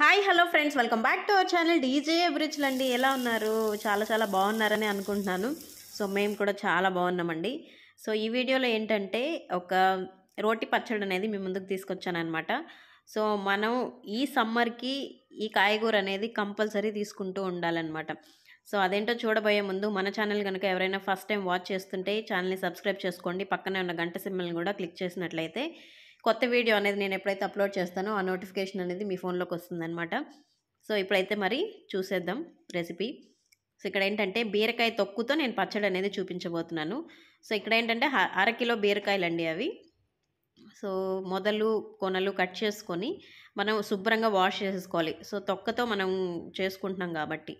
Hi hello friends, welcome back to our channel DJ అభిరుచులు అండి. ఎలా ఉన్నారు? చాలా చాలా బాగున్నారని అనుకుంటున్నాను. సో మేము కూడా చాలా బాగున్నామండి. సో ఈ వీడియోలో ఏంటంటే ఒక రోటి పచ్చడి అనేది మీ ముందుకు తీసుకొచ్చానమాట. సో మనం ఈ సమ్మర్కి ఈ కాయగూర అనేది కంపల్సరీ తీసుకుంటూ ఉండాలన్నమాట. సో అదేంటో చూడబోయే ముందు మన ఛానల్ కనుక ఎవరైనా ఫస్ట్ టైం వాచ్ చేస్తుంటే ఛానల్ని సబ్స్క్రైబ్ చేసుకోండి. పక్కనే ఉన్న గంట సింబల్ని కూడా క్లిక్ చేసినట్లయితే కొత్త వీడియో అనేది నేను ఎప్పుడైతే అప్లోడ్ చేస్తానో ఆ నోటిఫికేషన్ అనేది మీ ఫోన్లోకి వస్తుందన్నమాట. సో ఇప్పుడైతే మరి చూసేద్దాం రెసిపీ. సో ఇక్కడ ఏంటంటే బీరకాయ తొక్కుతో నేను పచ్చడి అనేది చూపించబోతున్నాను. సో ఇక్కడ ఏంటంటే అరకిలో బీరకాయలండి అవి. సో మొదలు కొనలు కట్ చేసుకొని మనం శుభ్రంగా వాష్ చేసేసుకోవాలి. సో తొక్కతో మనం చేసుకుంటున్నాం కాబట్టి.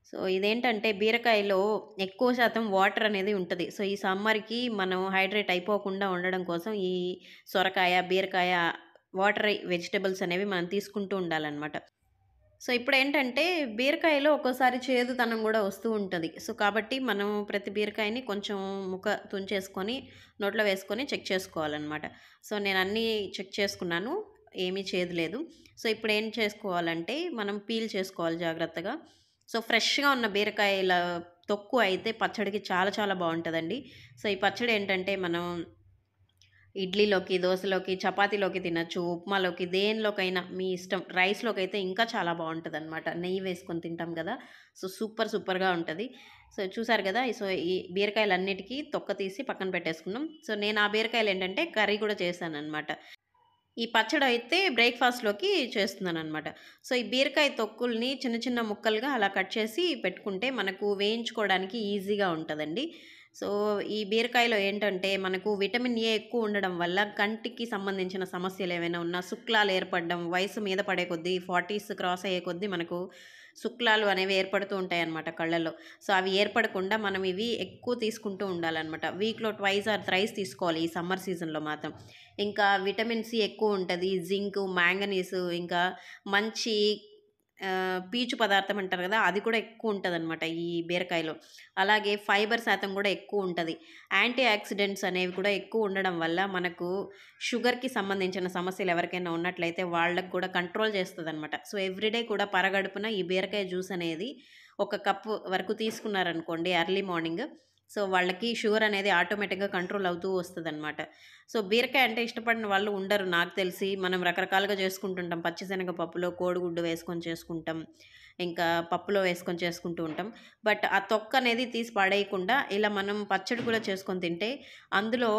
సో ఇదేంటంటే బీరకాయలో ఎక్కువ శాతం వాటర్ అనేది ఉంటుంది. సో ఈ సమ్మర్కి మనం హైడ్రేట్ అయిపోకుండా ఉండడం కోసం ఈ సొరకాయ, బీరకాయ, వాటరీ వెజిటబుల్స్ అనేవి మనం తీసుకుంటూ ఉండాలన్నమాట. సో ఇప్పుడేంటంటే బీరకాయలో ఒక్కోసారి చేదుతనం కూడా వస్తూ ఉంటుంది. సో కాబట్టి మనం ప్రతి బీరకాయని కొంచెం ముక్క తుంచేసుకొని నోట్లో వేసుకొని చెక్ చేసుకోవాలన్నమాట. సో నేను అన్నీ చెక్ చేసుకున్నాను, ఏమీ చేదు లేదు. సో ఇప్పుడు ఏం చేసుకోవాలంటే మనం పీల్ చేసుకోవాలి జాగ్రత్తగా. సో ఫ్రెష్గా ఉన్న బీరకాయల తొక్కు అయితే పచ్చడికి చాలా చాలా బాగుంటుందండి. సో ఈ పచ్చడి ఏంటంటే మనం ఇడ్లీలోకి, దోసలోకి, చపాతీలోకి తినచ్చు, ఉప్మాలోకి, దేనిలోకైనా మీ ఇష్టం. రైస్లోకి అయితే ఇంకా చాలా బాగుంటుందన్నమాట. నెయ్యి వేసుకొని తింటాం కదా. సో సూపర్గా ఉంటుంది. సో చూసారు కదా. సో ఈ బీరకాయలన్నిటికీ తొక్క తీసి పక్కన పెట్టేసుకున్నాం. సో నేను ఆ బీరకాయలు ఏంటంటే కర్రీ కూడా చేశానన్నమాట. ఈ పచ్చడి అయితే బ్రేక్ఫాస్ట్లోకి చేస్తున్నానమాట. సో ఈ బీరకాయ తొక్కుల్ని చిన్న చిన్న ముక్కలుగా అలా కట్ చేసి పెట్టుకుంటే మనకు వేయించుకోవడానికి ఈజీగా ఉంటుందండి. సో ఈ బీరకాయలో ఏంటంటే మనకు విటమిన్ ఏ ఎక్కువ ఉండడం వల్ల కంటికి సంబంధించిన సమస్యలు ఏమైనా ఉన్నా, శుక్లాలు ఏర్పడడం, వయసు మీద పడే కొద్దీ 40s క్రాస్ అయ్యే కొద్దీ మనకు శుక్లాలు అనేవి ఏర్పడుతూ ఉంటాయి అన్నమాట కళ్ళల్లో. సో అవి ఏర్పడకుండా మనం ఇవి ఎక్కువ తీసుకుంటూ ఉండాలన్నమాట. వీక్లో 2 or 3 తీసుకోవాలి ఈ సమ్మర్ సీజన్లో మాత్రం. ఇంకా విటమిన్ సి ఎక్కువ ఉంటుంది, జింక్, మ్యాంగనీస్, ఇంకా మంచి పీచు పదార్థం అంటారు కదా, అది కూడా ఎక్కువ ఉంటుందన్నమాట ఈ బీరకాయలో. అలాగే ఫైబర్ శాతం కూడా ఎక్కువ ఉంటుంది. యాంటీ ఆక్సిడెంట్స్ అనేవి కూడా ఎక్కువ ఉండడం వల్ల మనకు షుగర్కి సంబంధించిన సమస్యలు ఎవరికైనా ఉన్నట్లయితే వాళ్ళకు కూడా కంట్రోల్ చేస్తుందన్నమాట. సో ఎవ్రీడే కూడా పరగడుపున ఈ బీరకాయ జ్యూస్ అనేది 1 కప్పు వరకు తీసుకున్నారనుకోండి ఎర్లీ మార్నింగ్, సో వాళ్ళకి షుగర్ అనేది ఆటోమేటిక్గా కంట్రోల్ అవుతూ వస్తుందన్నమాట. సో బీరకాయ అంటే ఇష్టపడిన వాళ్ళు ఉండరు నాకు తెలిసి. మనం రకరకాలుగా చేసుకుంటుంటాం. పచ్చిశనగ పప్పులో కోడిగుడ్డు వేసుకొని చేసుకుంటాం, ఇంకా పప్పులో వేసుకొని చేసుకుంటూ ఉంటాం. బట్ ఆ తొక్క అనేది తీసి పడేయకుండా ఇలా మనం పచ్చడి కూడా చేసుకొని తింటే అందులో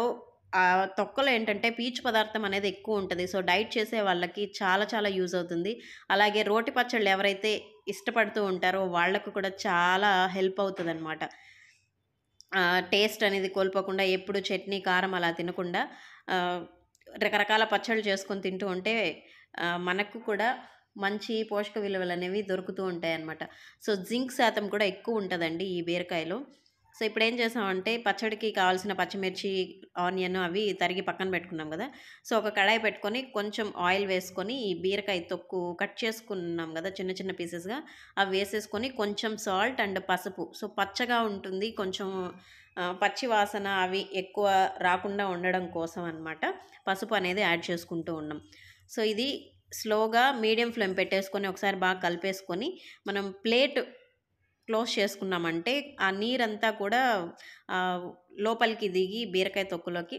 ఆ తొక్కలో ఏంటంటే పీచు పదార్థం అనేది ఎక్కువ ఉంటుంది. సో డైట్ చేసే వాళ్ళకి చాలా చాలా యూజ్ అవుతుంది. అలాగే రోటి పచ్చళ్ళు ఎవరైతే ఇష్టపడుతూ ఉంటారో వాళ్ళకు కూడా చాలా హెల్ప్ అవుతుందన్నమాట. టేస్ట్ అనేది కోల్పోకుండా ఎప్పుడు చట్నీ, కారం అలా తినకుండా రకరకాల పచ్చళ్ళు చేసుకొని తింటూ ఉంటే మనకు కూడా మంచి పోషక విలువలు అనేవి దొరుకుతూ ఉంటాయన్నమాట. సో జింక్ శాతం కూడా ఎక్కువ ఉంటుందండి ఈ బీరకాయలో. సో ఇప్పుడు ఏం చేసామంటే పచ్చడికి కావాల్సిన పచ్చిమిర్చి, ఆనియన్ అవి తరిగి పక్కన పెట్టుకున్నాం కదా. సో ఒక కడాయి పెట్టుకొని కొంచెం ఆయిల్ వేసుకొని ఈ బీరకాయ తొక్కు కట్ చేసుకున్నాం కదా చిన్న చిన్న పీసెస్గా, అవి వేసేసుకొని కొంచెం సాల్ట్ అండ్ పసుపు. సో పచ్చగా ఉంటుంది కొంచెం, పచ్చి వాసన అవి ఎక్కువ రాకుండా ఉండడం కోసం అన్నమాట పసుపు అనేది యాడ్ చేసుకుంటూ ఉన్నాం. సో ఇది స్లోగా మీడియం ఫ్లేమ్ పెట్టేసుకొని ఒకసారి బాగా కలిపేసుకొని మనం ప్లేట్ క్లోజ్ చేసుకున్నామంటే ఆ నీరంతా కూడా లోపలికి దిగి బీరకాయ తొక్కులోకి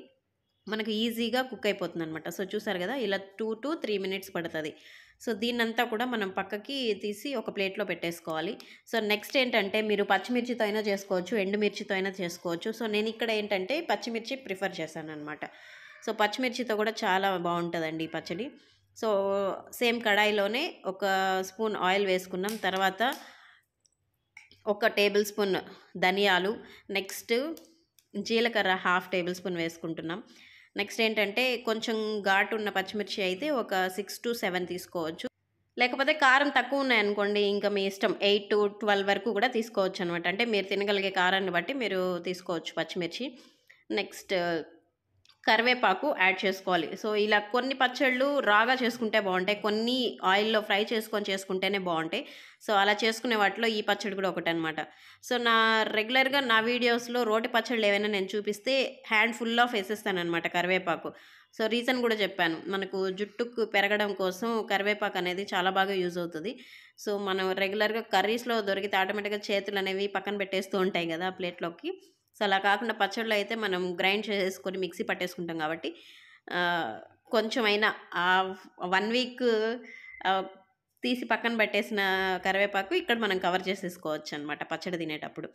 మనకు ఈజీగా కుక్ అయిపోతుంది అనమాట. సో చూసారు కదా, ఇలా 2 to 3 minutes పడుతుంది. సో దీన్నంతా కూడా మనం పక్కకి తీసి ఒక ప్లేట్లో పెట్టేసుకోవాలి. సో నెక్స్ట్ ఏంటంటే మీరు పచ్చిమిర్చితో అయినా చేసుకోవచ్చు, ఎండుమిర్చితో అయినా చేసుకోవచ్చు. సో నేను ఇక్కడ ఏంటంటే పచ్చిమిర్చి ప్రిఫర్ చేశాను అనమాట. సో పచ్చిమిర్చితో కూడా చాలా బాగుంటుందండి ఈ పచ్చడి. సో సేమ్ కడాయిలోనే 1 స్పూన్ ఆయిల్ వేసుకున్నాం. తర్వాత 1 టేబుల్ స్పూన్ ధనియాలు, నెక్స్ట్ జీలకర్ర 1/2 టేబుల్ స్పూన్ వేసుకుంటున్నాం. నెక్స్ట్ ఏంటంటే కొంచెం ఘాటు ఉన్న పచ్చిమిర్చి అయితే ఒక 6 to 7 తీసుకోవచ్చు. లేకపోతే కారం తక్కువ ఉన్నాయనుకోండి ఇంకా మీ ఇష్టం 8 to 12 వరకు కూడా తీసుకోవచ్చు అనమాట. అంటే మీరు తినగలిగే కారాన్ని బట్టి మీరు తీసుకోవచ్చు పచ్చిమిర్చి. నెక్స్ట్ కరివేపాకు యాడ్ చేసుకోవాలి. సో ఇలా కొన్ని పచ్చళ్ళు రాగా చేసుకుంటే బాగుంటాయి, కొన్ని ఆయిల్లో ఫ్రై చేసుకొని చేసుకుంటేనే బాగుంటాయి. సో అలా చేసుకునే వాటిలో ఈ పచ్చడి కూడా ఒకటనమాట. సో రెగ్యులర్గా నా వీడియోస్లో రోటి పచ్చళ్ళు ఏవైనా నేను చూపిస్తే హ్యాండ్ ఫుల్ ఆఫ్ వేసేస్తానమాట కరివేపాకు. సో రీజన్ కూడా చెప్పాను. మనకు జుట్టుకు పెరగడం కోసం కరివేపాకు అనేది చాలా బాగా యూజ్ అవుతది. సో మనం రెగ్యులర్‌గా కర్రీస్‌లో దొరికితే ఆటోమేటిక్‌గా చేతులనేవి పక్కన పెట్టేస్తూ ఉంటాయి గదా! ప్లేట్‌లోకి. సో అలా కాకుండా పచ్చడిలో అయితే మనం గ్రైండ్ చేసేసుకొని మిక్సీ పట్టేసుకుంటాం కాబట్టి ఆహ్, కొంచెమైనా 1 వీక్ ఆహ్, తీసి పక్కన పెట్టేసిన కరివేపాకు ఇక్కడ మనం కవర్ చేసేసుకోవచ్చనమాట పచ్చడి తినేటప్పుడు.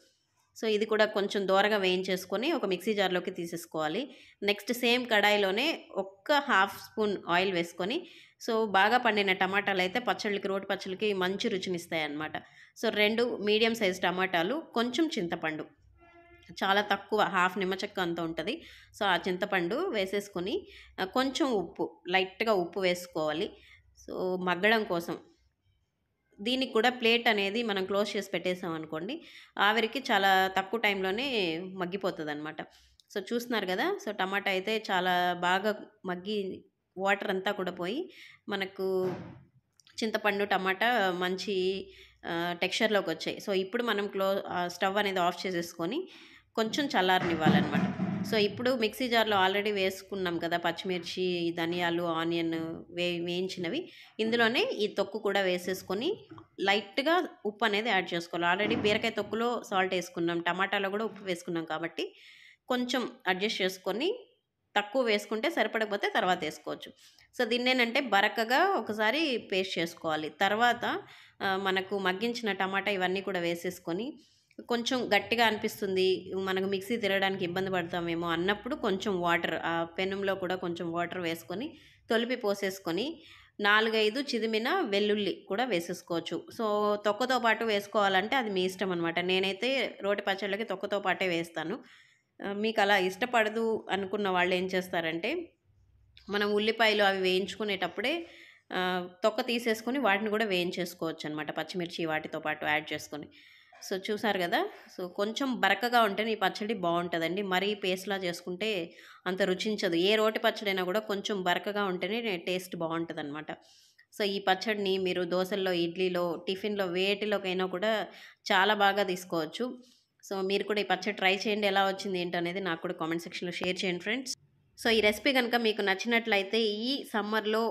సో ఇది కూడా కొంచెం దోరగా వేయించేసుకొని ఒక మిక్సీ జార్‌లోకి తీసేసుకోవాలి. నెక్స్ట్ సేమ్ కడాయిలోనే ఒక్క హాఫ్ స్పూన్ ఆయిల్ వేసుకొని, సో బాగా పండిన టమాటాలైతే పచ్చళ్ళకి, రోటి పచ్చళ్ళకి మంచి రుచినిస్తాయన్నమాట. సో 2 మీడియం సైజ్ టమాటాలు, కొంచెం చింతపండు. చాలా తక్కువ హాఫ్ నిమ్మ చెక్క అంత ఉంటది. సో ఆ చింతపండు వేసేసుకొని కొంచెం ఉప్పు, లైట్‌గా ఉప్పు వేసుకోవాలి. సో మగ్గడం కోసం. దీనికి కూడా ప్లేట్ అనేది మనం క్లోజ్ చేసి పెట్టేసామనుకోండి, ఆవిరికి చాలా తక్కువ టైంలోనే మగ్గిపోతదనమాట. సో చూస్తున్నారు గదా! సో టమాటా అయితే చాలా బాగా మగ్గి వాటర్ అంతా కూడా పోయి, మనకు చింతపండు, టమాటా మంచి టెక్స్చర్‌లోకొచ్చాయి. సో ఇప్పుడు మనం స్టవ్ అనేది ఆఫ్ చేసేసుకొని, కొంచెం చల్లారనివ్వాలనమాట. సో ఇప్పుడు మిక్సీ జార్‌లో ఆల్రెడీ వేసుకున్నాం కదా! పచ్చిమిర్చి, ధనియాలు, ఆనియన్ వేయించినవి. ఇందులోనే ఈ తొక్కు కూడా వేసేసుకొని లైట్‌గా ఉప్పు అనేది యాడ్ చేసుకోవాలి. ఆల్రెడీ బీరకాయ తొక్కులో సాల్ట్ ఏసుకున్నాం. టమాటాలో కూడా ఉప్పు వేసుకున్నాం కాబట్టి కొంచెం అడ్జస్ట్ చేసుకొని తక్కువ వేసుకుంటే సరిపడకపోతే తర్వాత ఏసుకోవచ్చు. సో దీన్నేనంటే బరకగా ఒకసారి పేస్ట్ చేసుకోవాలి. తర్వాత మనకు మగ్గించిన టమాటా ఇవన్నీ కూడా వేసేసుకొని కొంచెం గట్టిగా అనిపిస్తుంది. మనకు మిక్సీ తిరగడానికి ఇబ్బంది పడతామేమో అన్నప్పుడు కొంచెం వాటర్ ఆ పెనంలో కూడా కొంచెం వాటర్ వేసుకొని తొలిపి పోసేసుకొని 4, 5 చిదిమిన వెల్లుల్లి కూడా వేసేసుకోవచ్చు. సో తొక్కతో పాటు వేసుకోవాలంటే అది మీ ఇష్టం అనమాట. నేనైతే రోటి పచ్చళ్ళకి తొక్కతో పాటే వేస్తాను. మీకలా ఇష్టపడదు అనుకున్న వాళ్ళేం చేస్తారంటే, మనం ఉల్లిపాయలు అవి వేయించుకునేటప్పుడే తొక్క తీసేసుకొని వాటిని గూడా వేయించేసుకోవచ్చనమాట. పచ్చిమిర్చి వాటితో పాటు యాడ్ చేసుకొని. సో, చూసారు గదా! సో, కొంచెం బరకగా ఉంటేనే ఈ పచ్చడి బావుంటదండి. మరీ పేస్ట్‌లా చేసుకుంటే అంత రుచించదు. ఏ రోటి పచ్చడైనా గూడా కొంచెం బరకగా ఉంటేనే టేస్ట్ బావుంటదనమాట. సో, ఈ పచ్చడిని మీరు దోసల్లో, ఇడ్లీలో, టిఫిన్‌లో వేటిలోకైనా కూడా చాలా బాగా తీసుకోవచ్చు. సో, మీరు కూడా ఈ పచ్చడి ట్రై చేయండి. ఎలా వచ్చింది ఏంటనేది నాకు కూడా కామెంట్ సెక్షన్‌లో షేర్ చేయండి ఫ్రెండ్స్. సో, ఈ రెసిపీ గనుక మీకు నచ్చినట్లయితే ఈ సమ్మర్‌లో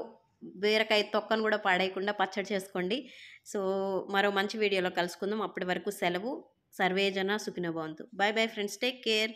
బీరకాయ తొక్కను గూడా పడేయకుండా పచ్చడి చేసుకోండి. సో, మరో మంచి వీడియోలో కలుసుకుందాం. అప్పటి వరకు సెలవు. సర్వే జన సుఖినో భవంతు. By bye friends. Take care.